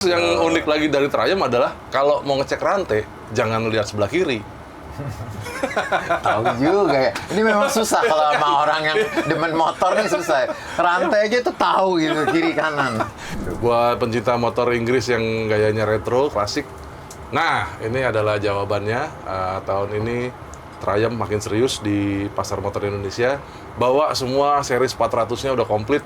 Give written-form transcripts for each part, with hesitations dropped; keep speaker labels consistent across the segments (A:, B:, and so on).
A: Yang unik lagi dari Triumph adalah kalau mau ngecek rantai, jangan lihat sebelah kiri.
B: Tahu juga ya. Ini memang susah kalau sama orang yang demen motor nih susah. Rantai aja tuh tahu gitu kiri kanan.
A: Buat pencinta motor Inggris yang gayanya retro, klasik. Nah, ini adalah jawabannya. Tahun ini Triumph makin serius di pasar motor Indonesia. Bawa semua series 400-nya udah komplit.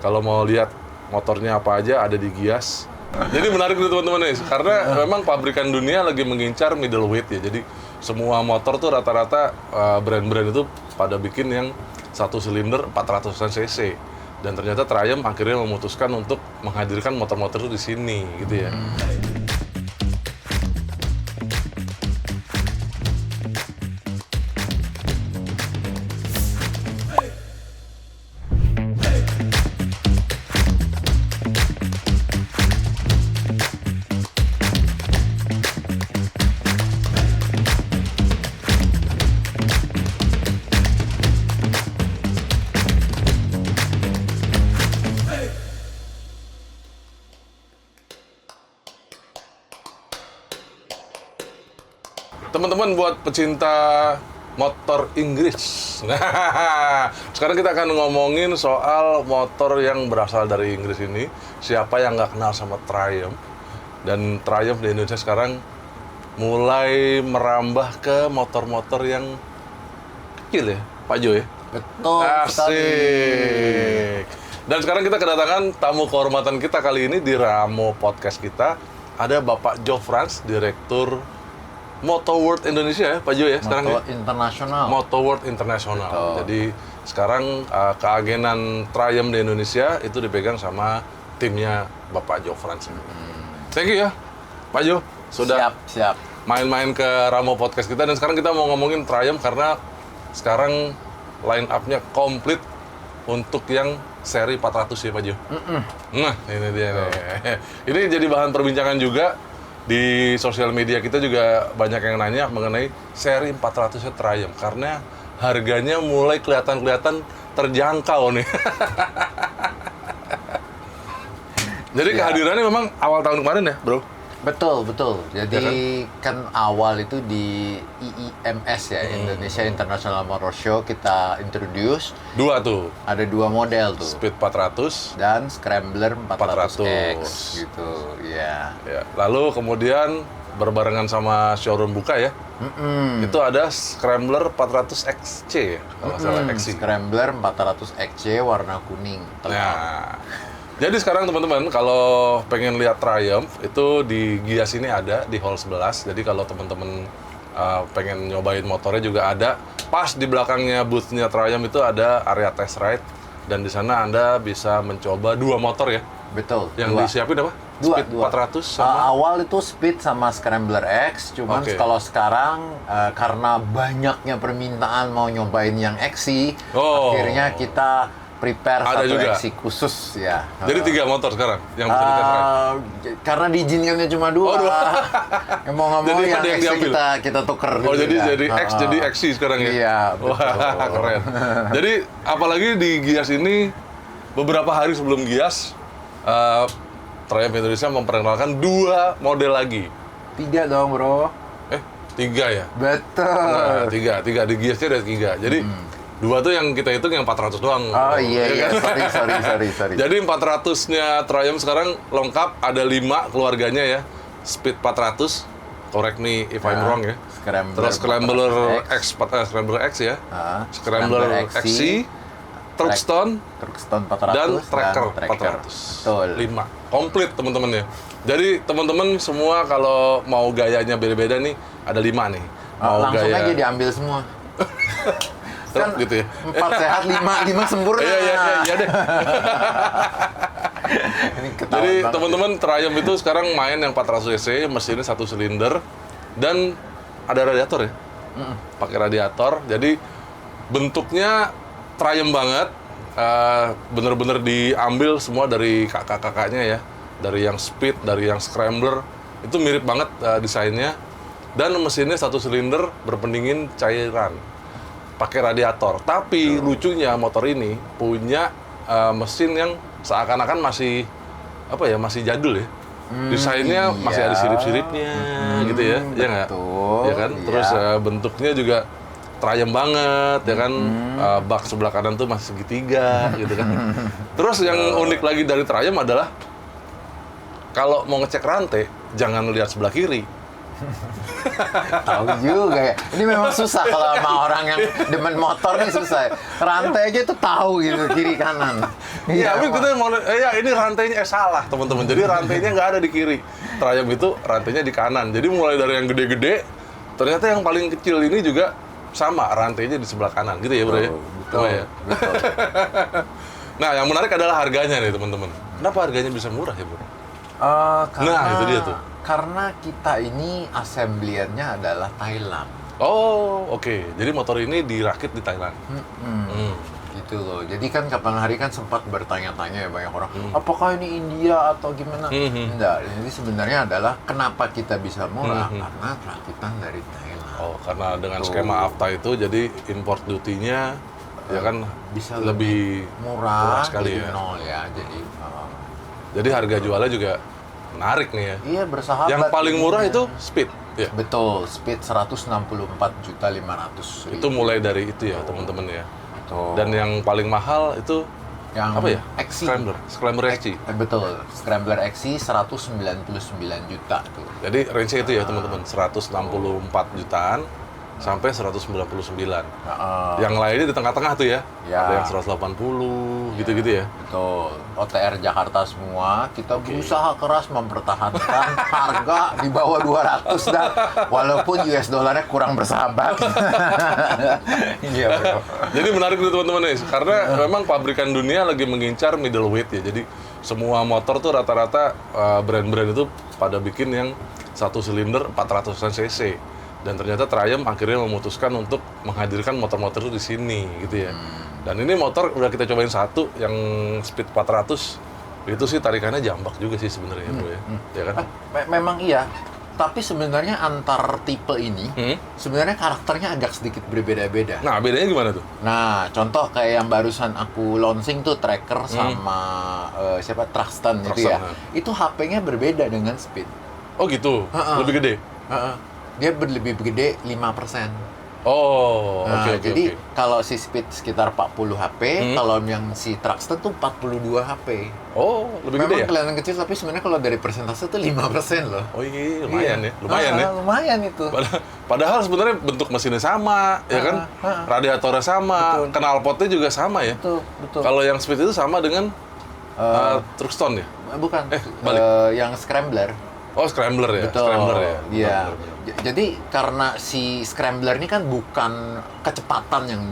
A: Kalau mau lihat motornya apa aja ada di Gias. Jadi menarik nih teman-teman nih, karena memang pabrikan dunia lagi mengincar middleweight ya. Jadi semua motor tuh rata-rata brand-brand itu pada bikin yang satu silinder 400-an cc. Dan ternyata Triumph akhirnya memutuskan untuk menghadirkan motor-motor itu di sini gitu ya. Teman-teman buat pecinta motor Inggris. Nah, sekarang kita akan ngomongin soal motor yang berasal dari Inggris ini. Siapa yang nggak kenal sama Triumph? Dan Triumph di Indonesia sekarang mulai merambah ke motor-motor yang kecil ya, Pak Jo ya?
B: Betul sekali.
A: Asik. Dan sekarang kita kedatangan tamu kehormatan kita kali ini di Ramo Podcast kita. Ada Bapak Jo Frans, Direktur Moto World Indonesia ya, Pak Jo ya sekarang
B: Moto
A: ya?
B: internasional.
A: Moto World Internasional.
B: Betul.
A: Jadi sekarang keagenan Triumph di Indonesia itu dipegang sama timnya Bapak Jo Frans. Thank you ya, Pak Jo, sudah
B: Siap.
A: main-main ke Ramo Podcast kita. Dan sekarang kita mau ngomongin Triumph karena sekarang line up-nya komplit untuk yang seri 400 ya, Pak Jo. Nah, ini dia nih. Ini jadi bahan perbincangan juga. Di sosial media kita juga banyak yang nanya mengenai seri 400-nya Triumph karena harganya mulai kelihatan terjangkau nih. Jadi kehadirannya memang awal tahun kemarin ya, Bro?
B: Betul. Jadi kan awal itu di IIMS ya, Indonesia International Motor Show kita introduce.
A: Dua tuh,
B: Ada dua model tuh.
A: Speed 400.
B: Dan Scrambler 400X gitu. Ya.
A: Ya. Lalu kemudian berbarengan sama showroom buka ya, itu ada Scrambler 400XC ya, kalau nggak salah XC.
B: Scrambler 400XC warna kuning.
A: Nah, jadi sekarang teman-teman kalau pengen lihat Triumph itu di Gias ini ada di hall 11. Jadi kalau teman-teman pengen nyobain motornya juga ada. Pas di belakangnya booth-nya Triumph itu ada area test ride dan di sana Anda bisa mencoba dua motor ya.
B: Betul.
A: Yang disiapin apa?
B: Dua.
A: Speed 400 sama
B: awal itu Speed sama Scrambler X, cuman
A: Oke.
B: kalau sekarang karena banyaknya permintaan mau nyobain yang XC, akhirnya kita prepare
A: Ada
B: satu
A: juga.
B: XC khusus ya.
A: Jadi 3 motor sekarang yang bisa di test ride.
B: Karena diizinkannya cuma dua.
A: Oh, dua.
B: Ya, mau nggak mau
A: Jadi
B: yang
A: ada yang
B: XC
A: diambil?
B: kita tuker
A: Oh,
B: dulu
A: jadi
B: ya.
A: jadi X jadi XC sekarang ya.
B: Iya, betul.
A: Wah, keren. Jadi apalagi di Gias ini beberapa hari sebelum Gias Triumph Indonesia memperkenalkan 2 model lagi.
B: 3 dong, Bro.
A: 3 ya?
B: Betul.
A: Nah, 3 di Giasnya ada 3. Jadi 2 tuh yang kita hitung yang 400 doang.
B: Oh iya,
A: Ya kan?
B: sorry.
A: Jadi 400-nya Triumph sekarang lengkap, ada 5 keluarganya ya. Speed 400, correct me if I'm wrong ya.
B: Scrambler
A: Terus Scrambler
B: 400X.
A: Scrambler X ya.
B: Scrambler
A: Scrambler XC, Truckstone,
B: Truckstone 400
A: dan Tracker 400.
B: Betul.
A: 5. Komplit teman-teman ya. Jadi teman-teman semua kalau mau gayanya beda-beda nih, ada 5 nih. Mau
B: Langsung aja diambil semua.
A: Kan, gitu ya.
B: 4 sehat, 5 sempurna.
A: Iya deh.
B: Ini ketahuan
A: Jadi
B: banget
A: teman-teman Triumph itu sekarang main yang 400 cc, mesinnya 1 silinder dan ada radiator ya. Pakai radiator. Jadi bentuknya Triumph banget. Bener-bener diambil semua dari kakak-kakaknya ya. Dari yang Speed, dari yang Scrambler. Itu mirip banget desainnya. Dan mesinnya 1 silinder berpendingin cairan. Pakai radiator. Tapi lucunya motor ini punya mesin yang seakan-akan masih masih jadul ya. Desainnya masih ada
B: iya.
A: sirip-siripnya gitu ya, ya nggak?
B: betul,
A: Ya kan?
B: iya.
A: Terus bentuknya juga Triumph banget, ya kan? Bak sebelah kanan tuh masih segitiga, gitu kan? Terus yang unik lagi dari Triumph adalah kalau mau ngecek rantai, jangan lihat sebelah kiri.
B: Tahu juga ya. Ini memang susah kalau sama orang yang demen motor nih susah. Rantai aja tuh tahu gitu kiri kanan.
A: Iya, tapi kita mau, ya ini rantainya salah teman-teman. Jadi rantainya nggak ada di kiri. Triumph itu rantainya di kanan. Jadi mulai dari yang gede-gede, ternyata yang paling kecil ini juga sama rantainya di sebelah kanan, gitu ya bro ya.
B: Betul.
A: Ya?
B: Betul.
A: Nah, yang menarik adalah harganya nih teman-teman. Kenapa harganya bisa murah ya bro?
B: Karena,
A: Nah, itu dia tuh.
B: Karena kita ini assembly-nya adalah Thailand.
A: Oh, oke. Jadi motor ini dirakit di Thailand.
B: Gitu loh. Jadi kan kapan hari kan sempat bertanya-tanya ya banyak orang, apakah ini India atau gimana? Enggak. Jadi sebenarnya adalah kenapa kita bisa murah karena rakitan dari Thailand.
A: Oh, karena dengan skema AFTA itu jadi import duty-nya ya kan
B: Bisa
A: lebih
B: murah
A: sekali
B: jadi
A: ya.
B: nol ya.
A: Jadi harga jualnya juga menarik nih ya.
B: Iya bersahabat.
A: Yang paling murah
B: jadinya.
A: itu Speed. Ya.
B: Betul, Speed 164.500.000.
A: Itu mulai dari itu ya, teman-teman ya.
B: Betul.
A: Dan yang paling mahal itu
B: yang
A: apa ya?
B: XC.
A: Scrambler XC.
B: Betul, Scrambler XC 199 juta tuh.
A: Jadi range-nya itu ya, teman-teman. 164 jutaan sampai 199. Yang lainnya di tengah-tengah tuh ya.
B: Ya.
A: Ada yang 180 gitu-gitu ya.
B: Betul, OTR Jakarta semua, kita berusaha keras mempertahankan harga di bawah 200 dah, walaupun US dollarnya kurang bersahabat. Iya bro.
A: Jadi menarik nih teman-teman nih, karena memang pabrikan dunia lagi mengincar middleweight ya. Jadi semua motor tuh rata-rata brand-brand itu pada bikin yang satu silinder 400-an cc. Dan ternyata Triumph akhirnya memutuskan untuk menghadirkan motor-motor itu di sini gitu ya. Dan ini motor udah kita cobain satu yang Speed 400, itu sih tarikannya jambak juga sih sebenarnya bro ya. Ya kan?
B: Memang iya, tapi sebenarnya antar tipe ini sebenarnya karakternya agak sedikit berbeda-beda.
A: Nah, bedanya gimana tuh?
B: Nah, contoh kayak yang barusan aku launching tuh Tracker sama siapa Truxton itu ya.
A: Truxton,
B: Itu HP-nya berbeda dengan Speed.
A: Oh gitu, lebih gede?
B: Dia lebih gede 5%.
A: Oh,
B: Nah,
A: oke.
B: jadi kalau si Speed sekitar 40 HP, kalau yang si Truxton tuh 42 HP.
A: Oh, lebih
B: Memang
A: gede ya?
B: kelihatan kecil, tapi sebenarnya kalau dari persentase tuh 5% loh.
A: Oh iya, lumayan ya, lumayan ya.
B: Lumayan itu.
A: Padahal sebenarnya bentuk mesinnya sama, ya kan? Radiatornya sama, knalpotnya juga sama ya.
B: Betul.
A: Kalau yang Speed itu sama dengan Truxton ya?
B: Bukan.
A: balik.
B: Yang Scrambler.
A: Oh, Scrambler ya?
B: Betul.
A: Scrambler ya?
B: Iya.
A: Benar.
B: Jadi karena si Scrambler ini kan bukan kecepatan yang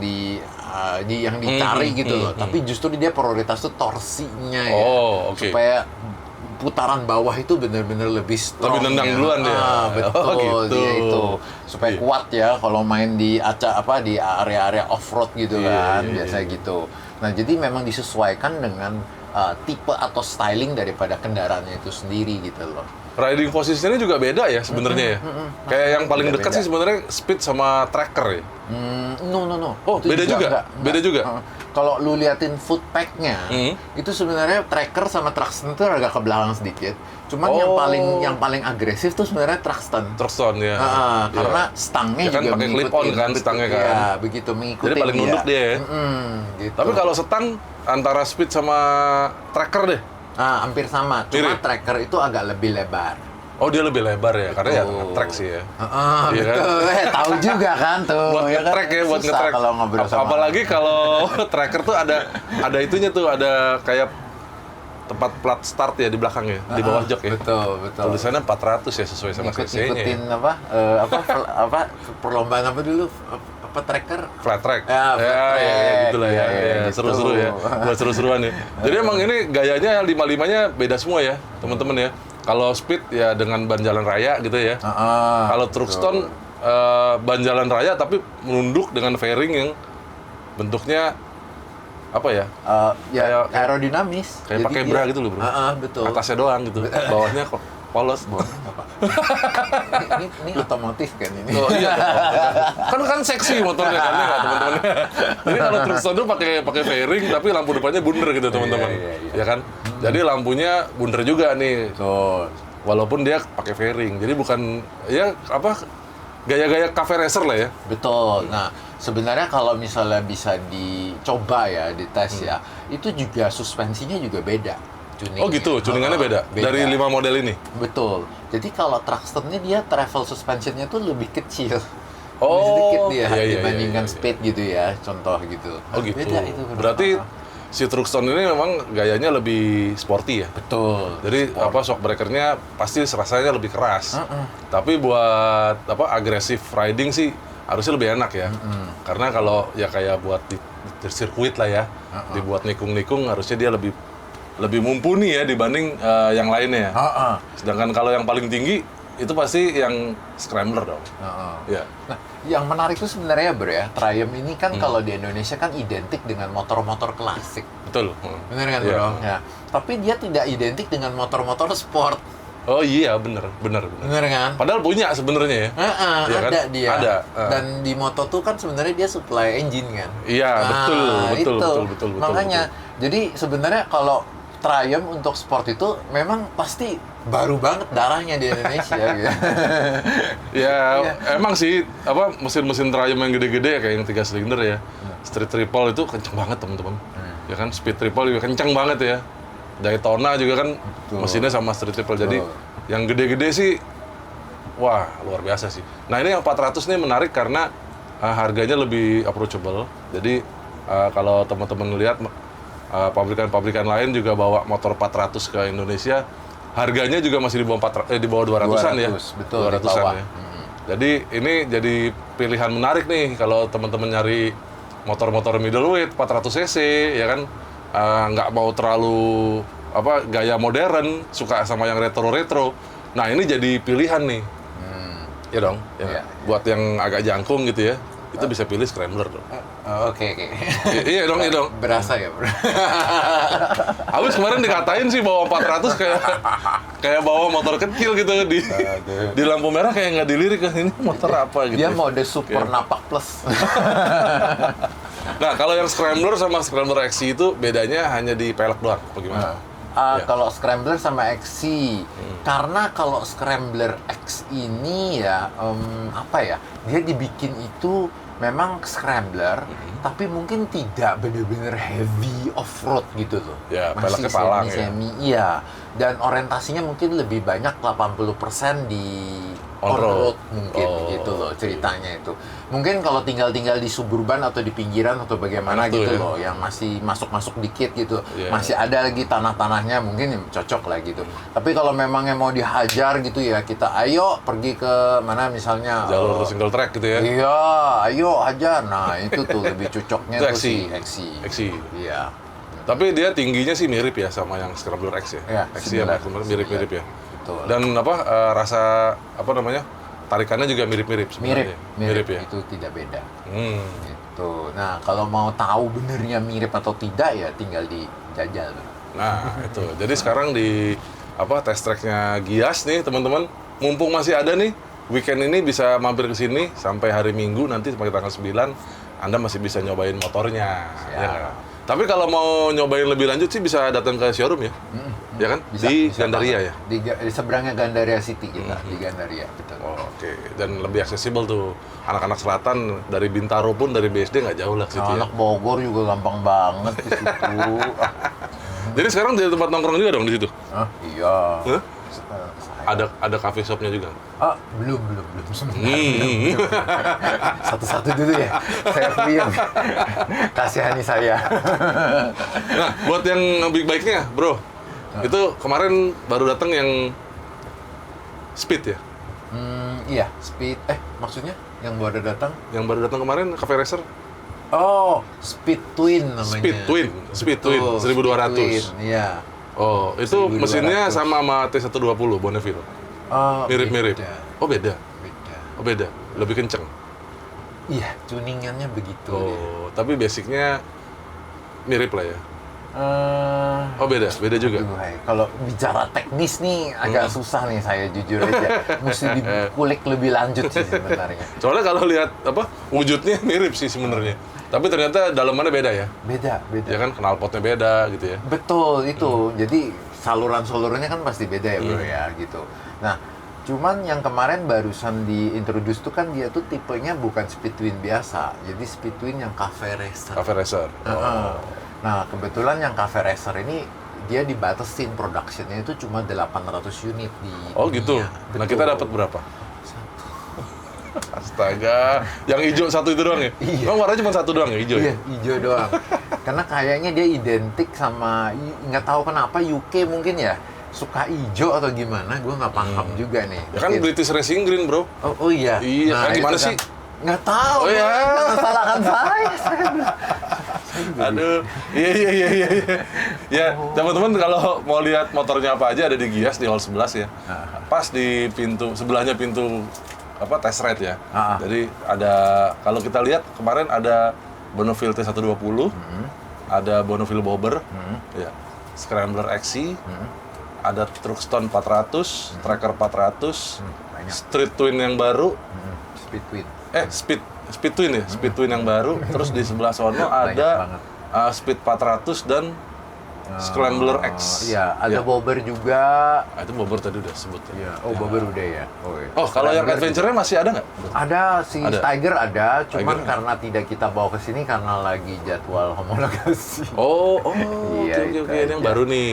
B: yang dicari gitu loh, tapi justru dia prioritas tuh torsinya ya.
A: Oh, oke.
B: Supaya putaran bawah itu benar-benar lebih strong.
A: Lebih nendang
B: ya.
A: duluan dia.
B: Betul,
A: Oh, gitu.
B: dia itu supaya
A: Iya.
B: kuat ya kalau main di di area-area off-road gitu kan, biasa gitu. Nah, jadi memang disesuaikan dengan tipe atau styling daripada kendaraannya itu sendiri gitu loh.
A: Riding posisinya juga beda ya sebenarnya ya. Kayak yang paling dekat
B: Beda-beda.
A: sih sebenarnya Speed sama Tracker ya.
B: No.
A: Oh,
B: Itu
A: beda juga?
B: enggak.
A: Beda juga?
B: Kalau lu liatin footpack-nya, itu sebenarnya Tracker sama Truxton itu agak ke belakang sedikit. Cuman yang paling agresif tuh sebenarnya Truxton.
A: Truxton ya.
B: Karena stangnya
A: Ya kan
B: juga
A: pakai clip-on kan stangnya kan.
B: Iya, begitu mengikuti.
A: Jadi paling nunduk dia ya.
B: Gitu.
A: Tapi kalau setang antara Speed sama Tracker deh.
B: hampir sama. Cuma
A: Mirip.
B: Tracker itu agak lebih lebar.
A: Oh, dia lebih lebar ya, karena ya
B: Betul.
A: nge-track sih ya. Iya kan?
B: Betul. Tahu juga kan tuh.
A: Buat
B: ya kan?
A: nge-track ya, buat
B: Susah
A: nge-track.
B: kalau ngobrol sama
A: Apalagi kalau Tracker tuh ada itunya tuh, ada kayak tempat plat start ya di belakangnya, di bawah jok ya.
B: Betul.
A: Tulisannya 400 ya, sesuai sama cc-nya.
B: Ngikutin
A: Ya.
B: perlombaan apa dulu? Tracker?
A: Flat track.
B: Ya, flat track.
A: ya, gitulah ya.
B: Iya,
A: Ya,
B: gitu.
A: seru-seru ya. Buat seru-seruan ya. Jadi emang ini gayanya 55-nya beda semua ya, teman-teman ya. Kalau Speed ya dengan ban jalan raya gitu ya. Kalau Truxton ban jalan raya tapi menunduk dengan fairing yang bentuknya apa ya?
B: Ya aerodinamis.
A: Kayak
B: Jadi
A: pakai
B: dia-
A: bra gitu loh, bro.
B: Betul.
A: Atasnya doang gitu. Bawahnya kok polos.
B: ini otomotif kan ini.
A: Oh iya, kan seksi motornya kan, ya nggak, teman-teman. Jadi kalau Truxton tuh pakai fairing tapi lampu depannya bundar gitu teman-teman,
B: Iya.
A: ya kan? Jadi lampunya bundar juga nih.
B: Betul.
A: walaupun dia pakai fairing. Jadi bukan ya apa gaya-gaya cafe racer lah ya.
B: Betul. Nah, sebenarnya kalau misalnya bisa dicoba ya, dites ya, itu juga suspensinya juga beda. Tuningnya.
A: Oh gitu, tuningannya beda. Dari 5 model ini.
B: Betul. Jadi kalau Truckster ini dia travel suspensionnya tuh lebih kecil.
A: Oh,
B: lebih sedikit dia
A: iya, iya,
B: dibandingkan
A: iya, iya.
B: speed gitu ya, contoh gitu.
A: Oh gitu.
B: Beda itu.
A: Berarti si Truckstone ini memang gayanya lebih sporty ya.
B: betul.
A: Jadi apa shock breakernya pasti rasanya lebih keras. Tapi buat apa agresif riding sih harusnya lebih enak ya. Karena kalau ya kayak buat di sirkuit lah ya, dibuat nikung-nikung harusnya dia lebih mumpuni ya dibanding yang lainnya. Sedangkan kalau yang paling tinggi itu pasti yang scrambler dong. Ya.
B: Nah, yang menarik itu sebenarnya bro ya, Triumph ini kan kalau di Indonesia kan identik dengan motor-motor klasik.
A: Betul.
B: Bener kan
A: Iya.
B: bro? Ya. Tapi dia tidak identik dengan motor-motor sport.
A: Oh iya, bener.
B: Bener kan?
A: Padahal punya sebenarnya ya. Iya kan?
B: Ada dia.
A: Ada.
B: Dan di Moto tuh kan sebenarnya dia supply engine kan.
A: Iya, betul.
B: Makanya, jadi sebenarnya kalau Triumph untuk sport itu memang pasti baru banget darahnya di Indonesia gitu.
A: Ya, emang sih apa mesin-mesin Triumph yang gede-gede ya kayak yang 3 silinder ya. Street triple itu kenceng banget teman-teman. Ya kan, speed triple juga kenceng banget ya. Daytona juga kan mesinnya sama street triple. Jadi yang gede-gede sih wah, luar biasa sih. Nah, ini yang 400 nih menarik karena harganya lebih approachable. Jadi kalau teman-teman lihat pabrikan-pabrikan lain juga bawa motor 400 ke Indonesia, harganya juga masih di bawah 200-an ya.
B: Betul,
A: 200-an ya. Jadi ini jadi pilihan menarik nih kalau teman-teman nyari motor-motor middleweight 400 cc ya kan, nggak mau terlalu apa gaya modern, suka sama yang retro-retro. Nah, ini jadi pilihan nih. Ya dong. Ya.
B: Iya.
A: Buat yang agak jangkung gitu ya, itu bisa pilih scrambler dong.
B: Oke.
A: Iya dong.
B: Berasa ya bro?
A: Abis kemarin dikatain sih bawa 400 kayak bawa motor kecil gitu di lampu merah kayak nggak dilirik kan ini motor apa gitu.
B: Dia mode super napak plus.
A: Nah, kalau yang Scrambler sama Scrambler XC itu bedanya hanya di pelek doang, apa gimana?
B: Kalau Scrambler sama XC, karena kalau Scrambler X ini ya, apa ya, dia dibikin itu memang Scrambler, tapi mungkin tidak benar-benar heavy off-road gitu loh.
A: Ya,
B: masih
A: peleknya palang ya.
B: semi-semi, iya. Dan orientasinya mungkin lebih banyak 80% di on-road mungkin gitu loh ceritanya itu. Mungkin kalau tinggal-tinggal di suburban atau di pinggiran atau bagaimana
A: Enak tuh
B: gitu
A: ya.
B: loh, yang masih masuk-masuk dikit gitu,
A: Iya.
B: masih ada lagi tanah-tanahnya mungkin cocok lah gitu. Tapi kalau memangnya mau dihajar gitu ya, kita ayo pergi ke mana misalnya
A: Jalur single track gitu ya.
B: Iya, ayo hajar. Nah, itu tuh lebih cocoknya
A: Itu
B: tuh
A: XC.
B: si XC.
A: XC.
B: Iya.
A: Tapi dia tingginya sih mirip ya sama yang Scrambler X ya.
B: Iya,
A: XC sama Scrambler mirip-mirip ya.
B: Betul.
A: Dan rasa apa namanya? Tarikannya juga mirip-mirip sebenarnya.
B: Mirip
A: ya.
B: itu tidak beda.
A: Hmm.
B: Gitu. Nah, kalau mau tahu benernya mirip atau tidak ya tinggal dijajal.
A: Nah, itu. Jadi sekarang di test tracknya Gias nih, teman-teman. Mumpung masih ada nih, weekend ini bisa mampir ke sini sampai hari Minggu nanti sampai tanggal 9, Anda masih bisa nyobain motornya. Ya nggak? Tapi kalau mau nyobain lebih lanjut sih bisa datang ke showroom ya. Ya kan? Di Gandaria ya.
B: Di seberangnya Gandaria City kita, di Gandaria. Betul.
A: Oh, oke. Dan lebih aksesibel tuh. Anak-anak selatan dari Bintaro pun dari BSD nggak jauh lah ke situ ya.
B: Anak Bogor juga gampang banget di situ.
A: Jadi sekarang di tempat nongkrong juga dong di situ.
B: Iya.
A: Hah? Ada cafe shopnya juga.
B: Belum sebenarnya. Satu-satu dulu ya. Saya film. Kasihani saya.
A: Nah, buat yang big bike-nya, bro, itu kemarin baru datang yang Speed ya?
B: Iya, Speed. Maksudnya yang baru datang?
A: Yang baru datang kemarin, Cafe Racer?
B: Oh, Speed Twin namanya.
A: Speed Twin, 1200.
B: Twin, iya.
A: Oh, itu
B: 1200.
A: mesinnya sama T120 Bonneville? Mirip-mirip?
B: Beda.
A: Oh, beda?
B: Beda.
A: Oh, beda? Lebih kenceng?
B: Iya, tuningannya begitu.
A: Oh, tapi basicnya mirip lah ya?
B: Eh,
A: Oh, beda juga?
B: aduh, kalau bicara teknis nih agak susah nih saya jujur aja. Mesti dikulik lebih lanjut sih sebenarnya.
A: Soalnya kalau lihat wujudnya mirip sih sebenarnya. Tapi ternyata dalamannya beda ya?
B: Beda.
A: Ya kan, knalpotnya beda gitu ya?
B: Betul itu. Jadi saluran-salurannya kan pasti beda ya bro ya gitu. Nah, cuman yang kemarin barusan diintroduce tuh kan dia tuh tipenya bukan speed twin biasa, jadi speed twin yang cafe racer.
A: Cafe racer.
B: Nah, kebetulan yang cafe racer ini dia dibatasin productionnya itu cuma 800 unit di
A: Oh gitu.
B: dunia.
A: Nah
B: Betul.
A: kita dapat berapa? Astaga, yang hijau satu itu doang ya?
B: Iya.
A: Emang warnanya cuma satu doang ya, hijau?
B: Iya,
A: Ya?
B: hijau doang. Karena kayaknya dia identik sama, nggak tahu kenapa UK mungkin ya suka hijau atau gimana, gue nggak paham juga nih.
A: Ya kan
B: Mungkin.
A: British Racing Green bro.
B: Oh iya.
A: Iya, kan
B: itu
A: gimana sih?
B: Nggak tahu.
A: Oh ya.
B: Jangan salahkan saya.
A: Aduh, iya. Ya, teman-teman kalau mau lihat motornya apa aja ada di Gias di hall 11 ya. Pas di pintu sebelahnya pintu apa test ride ya. Jadi ada kalau kita lihat kemarin ada Bonneville T120, ada Bonneville Bobber, ya, Scrambler XC, ada Truckstone 400, Tracker 400,
B: Banyak.
A: Street Twin yang baru,
B: Speed twin.
A: Speed Twin ya, Speed Twin yang baru. Terus di sebelah sono ada
B: banget.
A: Speed 400 dan Scrambler X.
B: Iya, ada
A: Ya.
B: Bobber juga.
A: Itu Bobber tadi udah sebut.
B: Iya, Bobber udah ya. Iya.
A: Oh, kalau yang
B: Scrambler
A: adventure-nya masih ada nggak?
B: ada si
A: Ada.
B: Tiger ada, cuman
A: Tiger.
B: karena tidak kita bawa ke sini karena lagi jadwal homologasi.
A: Oh,
B: Iya,
A: oke.
B: itu
A: Ini yang
B: aja.
A: baru nih.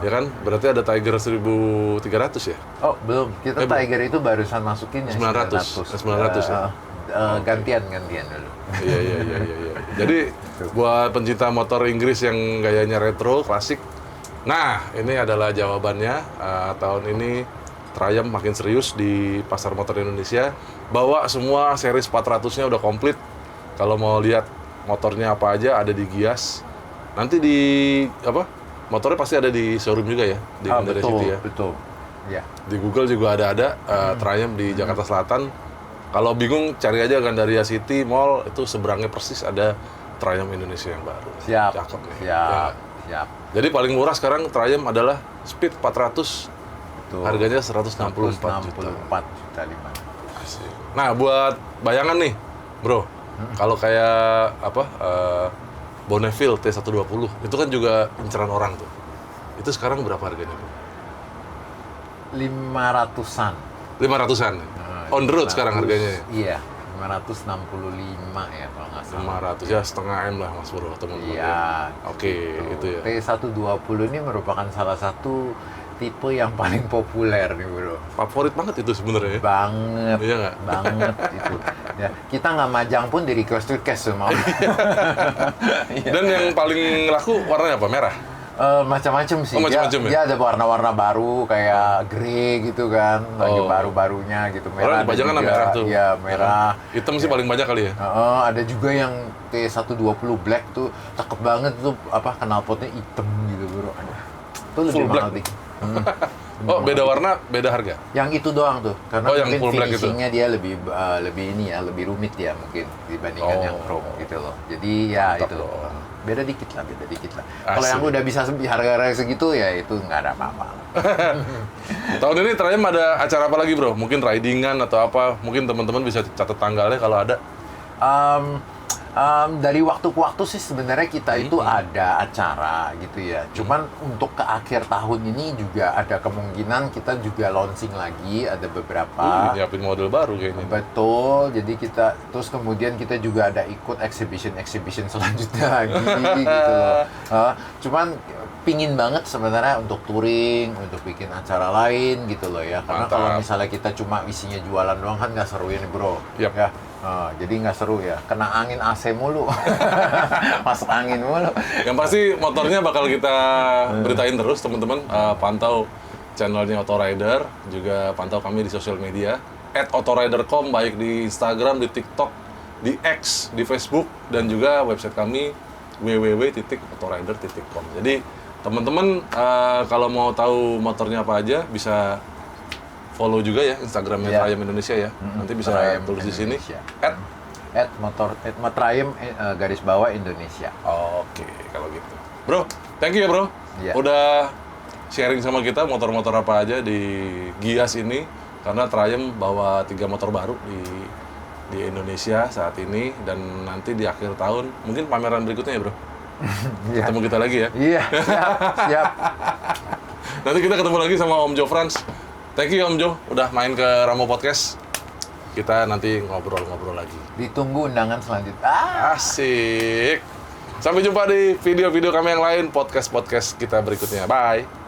A: Ya kan? Berarti ada Tiger 1300 ya?
B: Oh, belum. Kita
A: belum.
B: Tiger itu barusan masukin yang
A: 900. 900 ya?
B: Gantian dulu.
A: Iya. Jadi buat pencinta motor Inggris yang gayanya retro, klasik, nah ini adalah jawabannya. Tahun ini Triumph makin serius di pasar motor Indonesia. Bawa semua series 400-nya udah komplit. Kalau mau lihat motornya apa aja ada di Gias. Nanti di apa? Motornya pasti ada di showroom juga ya di Gandaria City ya.
B: Betul. Ya.
A: Di Google juga ada Triumph di Jakarta Selatan. Kalau bingung cari aja Gandaria City Mall, itu seberangnya persis ada Triumph Indonesia yang baru.
B: Siap.
A: Cakep nih.
B: Siap.
A: Ya.
B: Siap.
A: Jadi paling murah sekarang Triumph adalah Speed 400.
B: Betul.
A: Harganya 164 juta.
B: 164 juta 5.
A: Asik. Nah, buat bayangan nih, Bro. Kalau kayak apa? Bonneville T120, itu kan juga inceran orang tuh. Itu sekarang berapa harganya, Bro?
B: 500-an.
A: 500-an. On the road sekarang harganya.
B: Iya, 565 ya kalau nggak salah.
A: 500 ya, setengah M lah Mas Bro, teman-teman.
B: Iya.
A: Oke, itu ya.
B: T120 ini merupakan salah satu tipe yang paling populer nih bro.
A: Favorit banget itu sebenarnya ya.
B: Banget.
A: Iya nggak?
B: Banget itu. Ya, kita nggak majang pun di request to cash semua.
A: Dan yang paling laku warnanya apa? Merah?
B: Macam-macam sih.
A: Oh, macam-macam ya?
B: Dia ada warna-warna baru kayak grey gitu kan, lagi
A: Oh.
B: baru-barunya gitu.
A: Orang
B: Merah
A: dipajangan
B: ada
A: sama
B: juga.
A: merah tuh.
B: Iya, merah.
A: Hitam sih paling banyak kali ya.
B: Ada juga yang T120 black tuh cakep banget tuh, apa knalpotnya hitam gitu bro. Aduh, itu lebih
A: Full black.
B: mahal dik.
A: Oh, beda warna, beda harga.
B: Yang itu doang tuh, karena
A: Oh, yang
B: mungkin
A: full black itu.
B: finishingnya dia lebih ini ya, lebih rumit ya mungkin dibandingkan
A: Oh.
B: yang chrome gitu loh. Jadi ya
A: Mantap
B: itu
A: dong.
B: beda dikit lah. Kalau
A: Asik.
B: yang udah bisa harga segitu ya itu nggak ada apa-apa.
A: Tahun ini Triumph ada acara apa lagi, Bro? Mungkin ridingan atau apa? Mungkin teman-teman bisa catat tanggalnya kalau ada.
B: Dari waktu ke waktu sih sebenarnya kita itu ada acara gitu ya. Cuman untuk ke akhir tahun ini juga ada kemungkinan kita juga launching lagi, ada beberapa.
A: Nyiapin model baru kayaknya.
B: Betul, jadi kita terus kemudian kita juga ada ikut exhibition selanjutnya lagi gitu loh. Cuman pingin banget sebenarnya untuk touring, untuk bikin acara lain gitu loh ya. Karena
A: Mantap.
B: kalau misalnya kita cuma isinya jualan doang kan nggak seru ini bro.
A: Yap.
B: Ya. Jadi nggak seru ya. Kena angin AC mulu, masuk angin mulu.
A: Yang pasti motornya bakal kita beritain terus teman-teman. Pantau channelnya Autorider, juga pantau kami di sosial media @autorider.com, baik di Instagram, di TikTok, di X, di Facebook, dan juga website kami www.autorider.com. Jadi teman-teman kalau mau tahu motornya apa aja bisa follow juga ya Instagramnya
B: Iya.
A: Triumph Indonesia ya. Nanti bisa
B: Triumph
A: tulis di sini.
B: Indonesia.
A: At
B: Triumph _Indonesia.
A: Oke, kalau gitu. Bro, thank you ya bro.
B: Iya.
A: Udah sharing sama kita motor-motor apa aja di Gias ini. Karena Triumph bawa 3 motor baru di Indonesia saat ini. Dan nanti di akhir tahun, mungkin pameran berikutnya ya bro.
B: Iya.
A: Ketemu kita lagi ya.
B: Iya, siap.
A: Nanti kita ketemu lagi sama Om Jo Frans. Thank you Om Jo udah main ke Ramo Podcast. Kita nanti ngobrol-ngobrol lagi.
B: Ditunggu undangan selanjutnya.
A: Asik. Sampai jumpa di video-video kami yang lain, podcast-podcast kita berikutnya. Bye.